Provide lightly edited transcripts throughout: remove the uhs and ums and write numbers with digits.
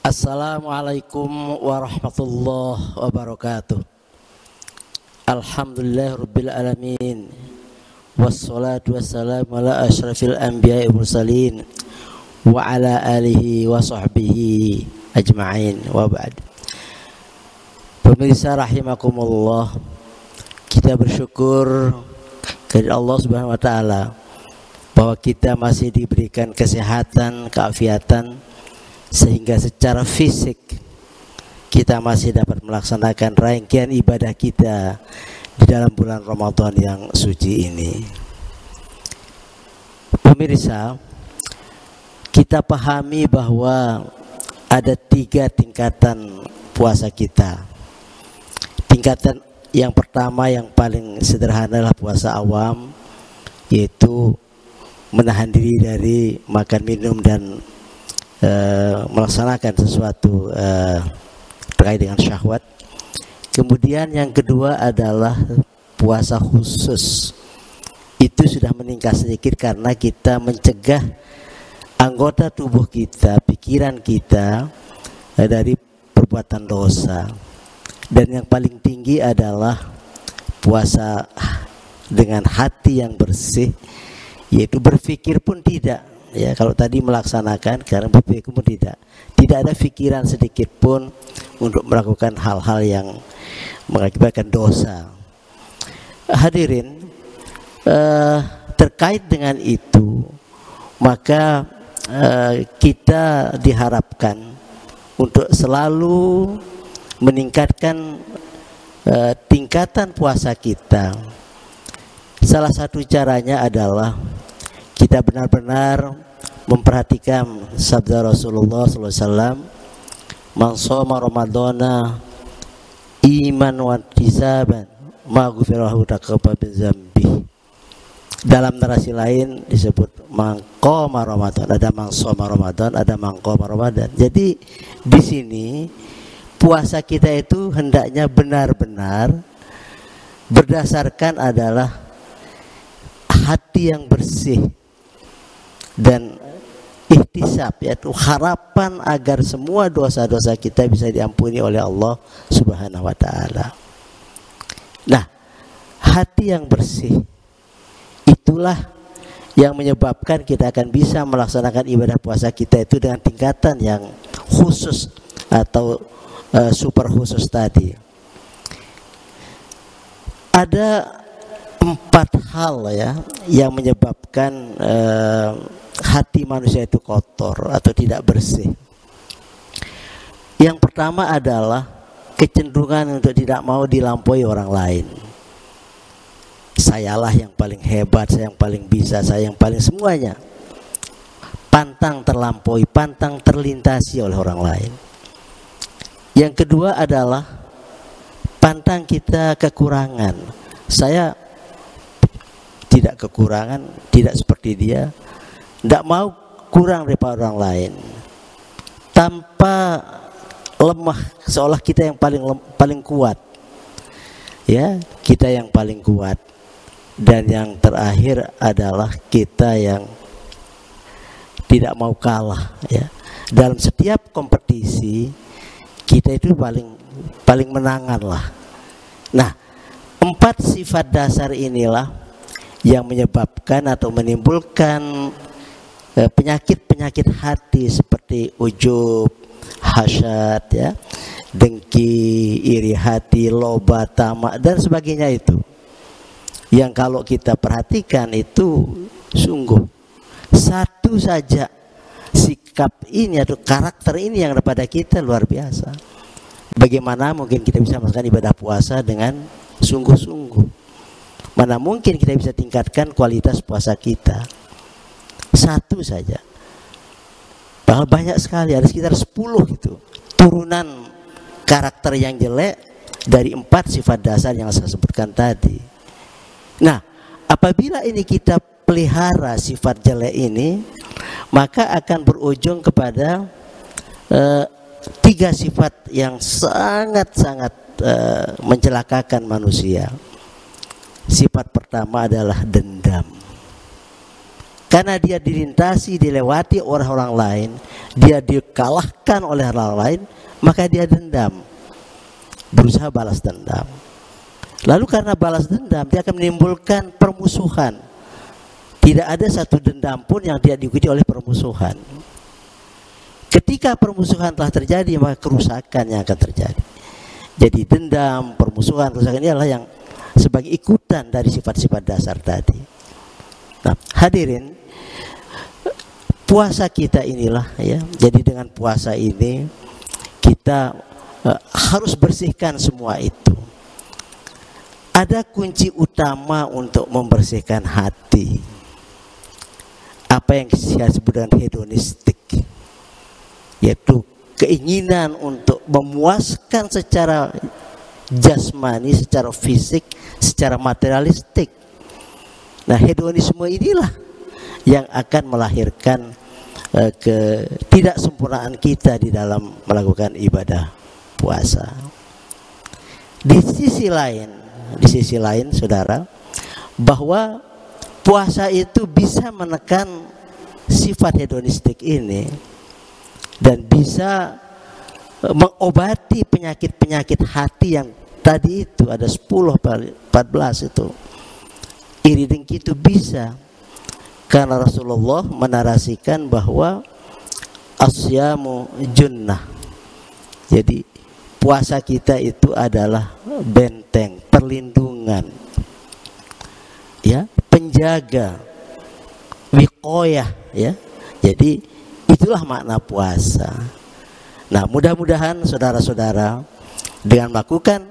Assalamualaikum warahmatullahi wabarakatuh. Alhamdulillahirabbil alamin. Wassalatu wassalamu ala asyrafil anbiya'i wal mursalin wa ala alihi wa sahbihi ajma'in wa ba'd. Pemirsa rahimakumullah, kita bersyukur kepada Allah Subhanahu wa taala bahwa kita masih diberikan kesehatan, keafiatan, sehingga secara fisik kita masih dapat melaksanakan rangkaian ibadah kita di dalam bulan Ramadan yang suci ini. Pemirsa, kita pahami bahwa ada 3 tingkatan puasa kita. Tingkatan yang pertama yang paling sederhana adalah puasa awam, yaitu menahan diri dari makan, minum, dan melaksanakan sesuatu terkait dengan syahwat. Kemudian yang kedua adalah puasa khusus. Itu sudah meningkat sedikit karena kita mencegah anggota tubuh kita, pikiran kita dari perbuatan dosa. Dan yang paling tinggi adalah puasa dengan hati yang bersih, yaitu berpikir pun tidak. Ya, kalau tadi melaksanakan, sekarang berpikir pun tidak ada pikiran sedikit pun untuk melakukan hal-hal yang mengakibatkan dosa. Hadirin, terkait dengan itu, maka kita diharapkan untuk selalu meningkatkan tingkatan puasa kita. Salah satu caranya adalah kita benar-benar memperhatikan sabda Rasulullah SAW, "Man shoma Ramadana iman wa ihtisaban maghfira lahu taqabbal min dzambi." Dalam narasi lain disebut man qoma Ramadan, ada man shoma Ramadan, ada man qoma Ramadan. Jadi di sini puasa kita itu hendaknya benar-benar berdasarkan adalah hati yang bersih dan ihtisab, yaitu harapan agar semua dosa-dosa kita bisa diampuni oleh Allah Subhanahu wa taala. Nah, hati yang bersih itulah yang menyebabkan kita akan bisa melaksanakan ibadah puasa kita itu dengan tingkatan yang khusus atau super khusus tadi. Ada 4 hal ya yang menyebabkan hati manusia itu kotor atau tidak bersih. Yang pertama adalah kecenderungan untuk tidak mau dilampaui orang lain. Sayalah yang paling hebat, saya yang paling bisa, saya yang paling semuanya. Pantang terlampaui, pantang terlintasi oleh orang lain. Yang kedua adalah pantang kita kekurangan. Saya tidak kekurangan, tidak seperti dia, tidak mau kurang daripada orang lain, tanpa lemah, seolah kita yang paling kuat. Ya, kita yang paling kuat. Dan yang terakhir adalah kita yang tidak mau kalah. Ya, dalam setiap kompetisi kita itu paling menangan lah. Nah, 4 sifat dasar inilah yang menyebabkan atau menimbulkan penyakit-penyakit hati seperti ujub, hasyad, ya, dengki, iri hati, loba, tamak, dan sebagainya itu. Yang kalau kita perhatikan itu sungguh satu saja sikap ini atau karakter ini yang ada pada kita luar biasa. Bagaimana mungkin kita bisa melakukan ibadah puasa dengan sungguh-sungguh? Mana mungkin kita bisa tingkatkan kualitas puasa kita? Satu saja. Bahkan banyak sekali, ada sekitar 10 gitu turunan karakter yang jelek dari 4 sifat dasar yang saya sebutkan tadi. Nah, apabila ini kita pelihara sifat jelek ini, maka akan berujung kepada 3 sifat yang sangat-sangat mencelakakan manusia. Sifat pertama adalah dendam. Karena dia dilintasi, dilewati orang-orang lain, dia dikalahkan oleh orang lain, maka dia dendam, berusaha balas dendam. Lalu karena balas dendam, dia akan menimbulkan permusuhan. Tidak ada satu dendam pun yang dia diikuti oleh permusuhan. Ketika permusuhan telah terjadi, maka kerusakan yang akan terjadi. Jadi dendam, permusuhan, kerusakan ini adalah yang sebagai ikutan dari sifat-sifat dasar tadi. Nah, hadirin, puasa kita inilah ya. Jadi dengan puasa ini kita harus bersihkan semua itu. Ada kunci utama untuk membersihkan hati. Apa yang saya sebut dengan hedonistik, yaitu keinginan untuk memuaskan secara jasmani, secara fisik, secara materialistik. Nah, hedonisme inilah yang akan melahirkan ketidaksempurnaan kita di dalam melakukan ibadah puasa. Di sisi lain, saudara, bahwa puasa itu bisa menekan sifat hedonistik ini dan bisa mengobati penyakit-penyakit hati yang tadi itu ada 10-14 itu. Iri dengki itu bisa, karena Rasulullah menarasikan bahwa asyamu junnah. Jadi puasa kita itu adalah benteng, perlindungan, ya, penjaga, wiqayah, ya. Jadi itulah makna puasa. Nah, mudah-mudahan saudara-saudara dengan melakukan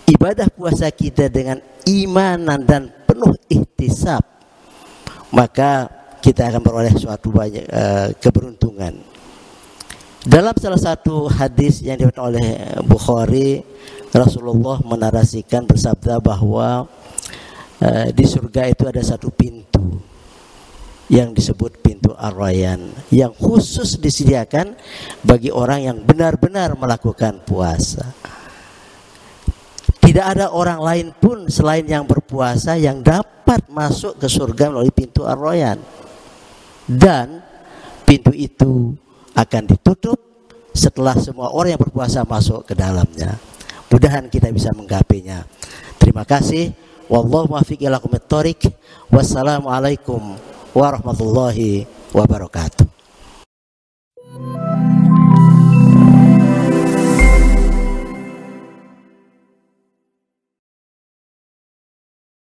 ibadah puasa kita dengan imanan dan penuh ihtisab, maka kita akan beroleh suatu banyak keberuntungan. Dalam salah satu hadis yang diriwayatkan oleh Bukhari, Rasulullah menarasikan bersabda bahwa di surga itu ada satu pintu yang disebut pintu Ar-Rayyan, yang khusus disediakan bagi orang yang benar-benar melakukan puasa. Tidak ada orang lain pun selain yang berpuasa yang dapat masuk ke surga melalui pintu Ar-Rayyan. Dan pintu itu akan ditutup setelah semua orang yang berpuasa masuk ke dalamnya. Mudah-mudahan kita bisa menggapainya. Terima kasih. Wallahu muwaffiq ila aqwamit thoriq. Wassalamualaikum warahmatullahi wabarakatuh.